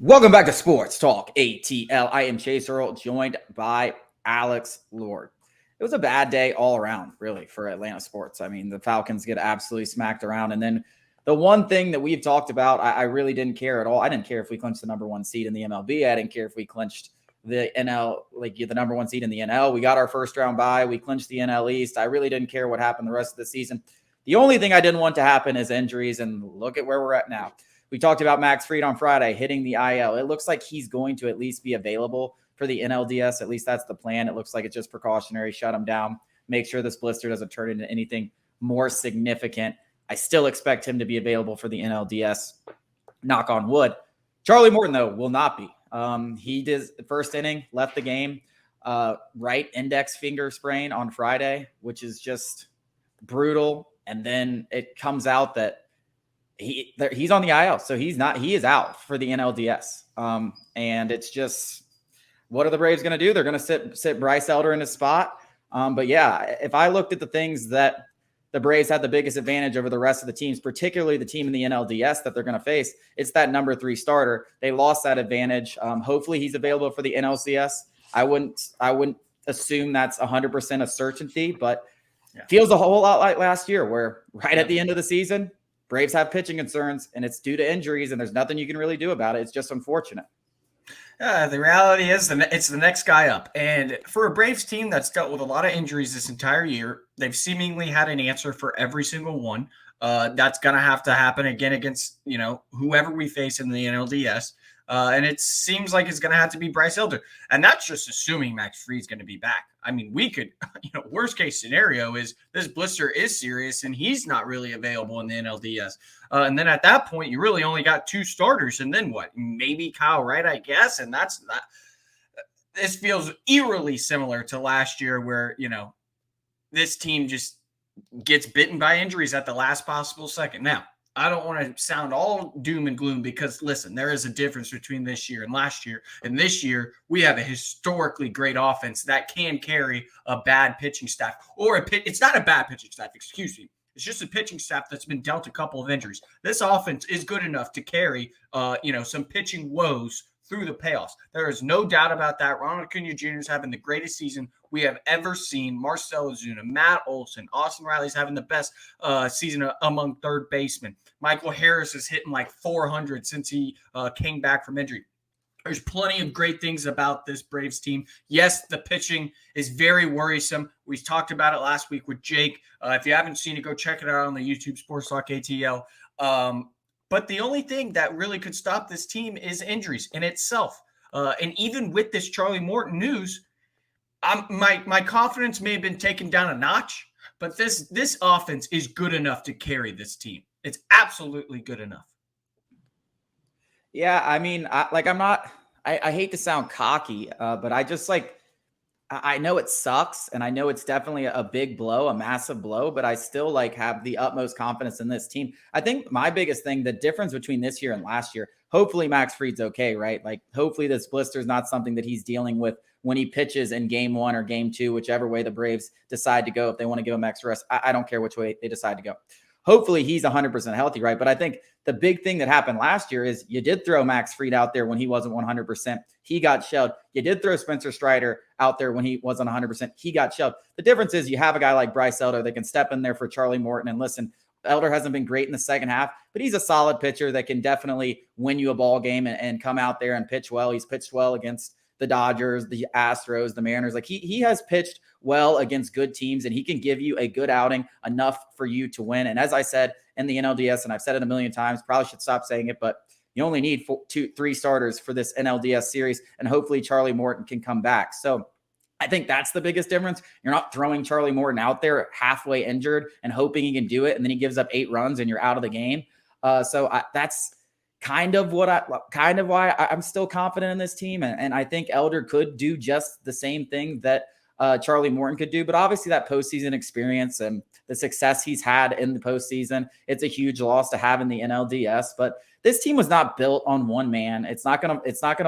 Welcome back to Sports Talk ATL. I am Chase Earl, joined by Alex Lord. It was a bad day all around, really, for Atlanta sports. I mean, the Falcons get absolutely smacked around. And then the one thing that we've talked about, I really didn't care at all. I didn't care if we clinched the number one seed in the MLB. I didn't care if we clinched the NL, like the number one seed in the NL. We got our first round bye. We clinched the NL East. I really didn't care what happened the rest of the season. The only thing I didn't want to happen is injuries, and look at where we're at now. We talked about Max Fried on Friday hitting the IL. It looks like he's going to at least be available for the NLDS. At least that's the plan. It looks like it's just precautionary. Shut him down. Make sure this blister doesn't turn into anything more significant. I still expect him to be available for the NLDS. Knock on wood. Charlie Morton, though, will not be. He did the first inning, left the game, right index finger sprain on Friday, which is just brutal. And then it comes out that he's on the IL, so he is out for the NLDS. And it's just, what are the Braves going to do? They're going to sit Bryce Elder in his spot. But yeah, if I looked at the things that the Braves had the biggest advantage over the rest of the teams, particularly the team in the NLDS that they're going to face, it's that number 3 starter. They lost that advantage. Hopefully he's available for the NLCS. I wouldn't assume that's 100% a certainty, but feels a whole lot like last year, where right at the end of the season, Braves have pitching concerns, and it's due to injuries, and there's nothing you can really do about it. It's just unfortunate. The reality is it's the next guy up. And for a Braves team that's dealt with a lot of injuries this entire year, they've seemingly had an answer for every single one. That's going to have to happen again against, whoever we face in the NLDS. And it seems like it's going to have to be Bryce Elder. And that's just assuming Max Fried's going to be back. I mean, we could, worst case scenario is this blister is serious and he's not really available in the NLDS. And then at that point, you really only got 2 starters. And then what? Maybe Kyle Wright, I guess. And that's not. This feels eerily similar to last year where, this team just gets bitten by injuries at the last possible second. Now, I don't want to sound all doom and gloom because, listen, there is a difference between this year and last year. And this year, we have a historically great offense that can carry a bad pitching staff. It's not a bad pitching staff, excuse me. It's just a pitching staff that's been dealt a couple of injuries. This offense is good enough to carry, some pitching woes through the playoffs. There is no doubt about that. Ronald Acuna Jr. is having the greatest season we have ever seen. Marcell Ozuna, Matt Olson, Austin Riley's having the best season among third basemen. Michael Harris is hitting like 400 since he came back from injury. There's plenty of great things about this Braves team. Yes, the pitching is very worrisome. We talked about it last week with Jake. If you haven't seen it, go check it out on the YouTube Sports Talk ATL. But the only thing that really could stop this team is injuries in itself. And even with this Charlie Morton news, my confidence may have been taken down a notch, but this offense is good enough to carry this team. It's absolutely good enough. Yeah, I mean, I hate to sound cocky, but I know it sucks, and I know it's definitely a big blow, a massive blow, but I still have the utmost confidence in this team. I think my biggest thing, the difference between this year and last year, hopefully Max Fried's okay, right? Hopefully this blister is not something that he's dealing with when he pitches in game 1 or game 2, whichever way the Braves decide to go. If they want to give him extra rest, I don't care which way they decide to go. Hopefully he's 100% healthy, right? But I think the big thing that happened last year is you did throw Max Fried out there when he wasn't 100%. He got shelled. You did throw Spencer Strider out there when he wasn't 100%. He got shelled. The difference is you have a guy like Bryce Elder that can step in there for Charlie Morton. And listen, Elder hasn't been great in the second half, but he's a solid pitcher that can definitely win you a ball game and come out there and pitch well. He's pitched well against the Dodgers, the Astros, the Mariners. He has pitched well against good teams, and he can give you a good outing, enough for you to win. And as I said in the NLDS, and I've said it a million times, probably should stop saying it, but you only need 3 starters for this NLDS series, and hopefully Charlie Morton can come back. So I think that's the biggest difference. You're not throwing Charlie Morton out there halfway injured and hoping he can do it, and then he gives up 8 runs and you're out of the game. That's kind of why I'm still confident in this team. And I think Elder could do just the same thing that Charlie Morton could do. But obviously that postseason experience and the success he's had in the postseason, it's a huge loss to have in the NLDS. But this team was not built on one man. It's not gonna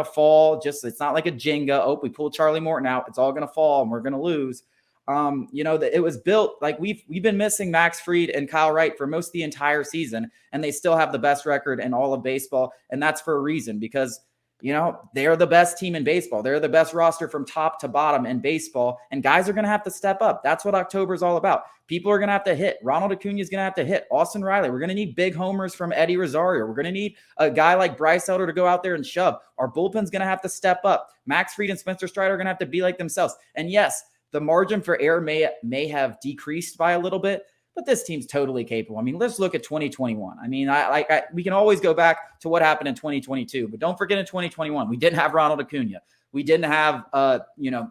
fall. It's not like a Jenga. Oh, we pulled Charlie Morton out, it's all gonna fall and we're gonna lose. That it was built we've been missing Max Fried and Kyle Wright for most of the entire season, and they still have the best record in all of baseball. And that's for a reason, because You know, they're the best team in baseball. They're the best roster from top to bottom in baseball. And guys are going to have to step up. That's what October is all about. People are going to have to hit. Ronald Acuna is going to have to hit. Austin Riley. We're going to need big homers from Eddie Rosario. We're going to need a guy like Bryce Elder to go out there and shove. Our bullpen's going to have to step up. Max Fried and Spencer Strider are going to have to be like themselves. And yes, the margin for error may have decreased by a little bit, but this team's totally capable. I mean, let's look at 2021. I mean, we can always go back to what happened in 2022, but don't forget in 2021, we didn't have Ronald Acuna. We didn't have,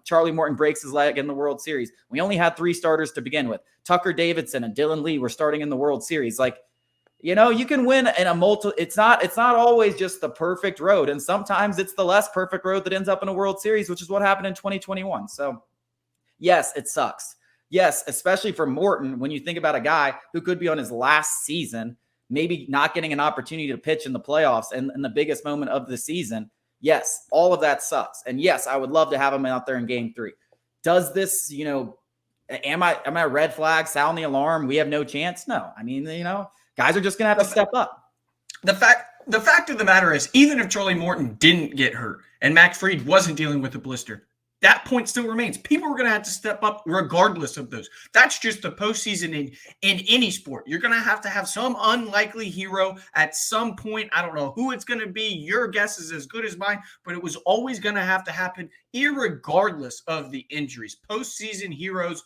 Charlie Morton breaks his leg in the World Series. We only had 3 starters to begin with. Tucker Davidson and Dylan Lee were starting in the World Series. Like, you can win in a it's not always just the perfect road. And sometimes it's the less perfect road that ends up in a World Series, which is what happened in 2021. So yes, it sucks. Yes, especially for Morton, when you think about a guy who could be on his last season, maybe not getting an opportunity to pitch in the playoffs and the biggest moment of the season. Yes, all of that sucks. And yes, I would love to have him out there in game 3. Does this, am I a red flag, sound the alarm? We have no chance? No. I mean, guys are just going to have to step up. The fact of the matter is, even if Charlie Morton didn't get hurt and Max Fried wasn't dealing with a blister, that point still remains. People are going to have to step up regardless of those. That's just the postseason in any sport. You're going to have some unlikely hero at some point. I don't know who it's going to be. Your guess is as good as mine, but it was always going to happen irregardless of the injuries. Postseason heroes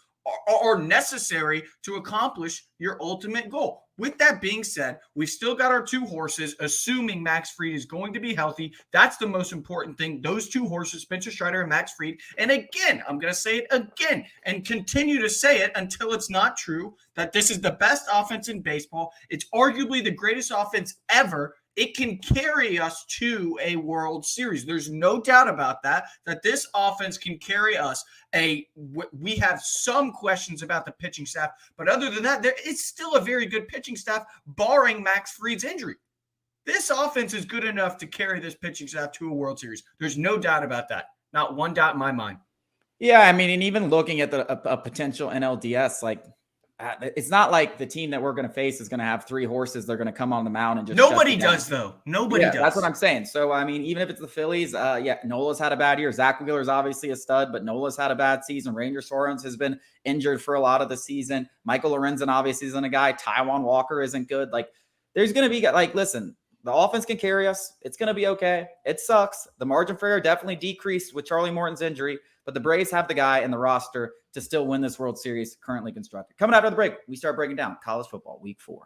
are necessary to accomplish your ultimate goal. With that being said, we've still got our 2 horses, assuming Max Fried is going to be healthy. That's the most important thing. Those 2 horses, Spencer Strider and Max Fried. And again, I'm going to say it again and continue to say it until it's not true, that this is the best offense in baseball. It's arguably the greatest offense ever. It can carry us to a World Series. There's no doubt about that this offense can carry us. We have some questions about the pitching staff, but other than that, it's still a very good pitching staff, barring Max Fried's injury. This offense is good enough to carry this pitching staff to a World Series. There's no doubt about that. Not one doubt in my mind. Yeah, I mean, and even looking at a potential NLDS, like, it's not like the team that we're going to face is going to have 3 horses. They're going to come on the mound and just nobody does, though. Nobody does. That's what I'm saying. So, I mean, even if it's the Phillies, Nola's had a bad year. Zach Wheeler's obviously a stud, but Nola's had a bad season. Ranger Sorens has been injured for a lot of the season. Michael Lorenzen obviously isn't a guy. Taijuan Walker isn't good. Like, there's going to be, listen, the offense can carry us. It's going to be okay. It sucks. The margin for error definitely decreased with Charlie Morton's injury, but the Braves have the guy in the roster to still win this World Series currently constructed. Coming out of the break, we start breaking down college football week 4.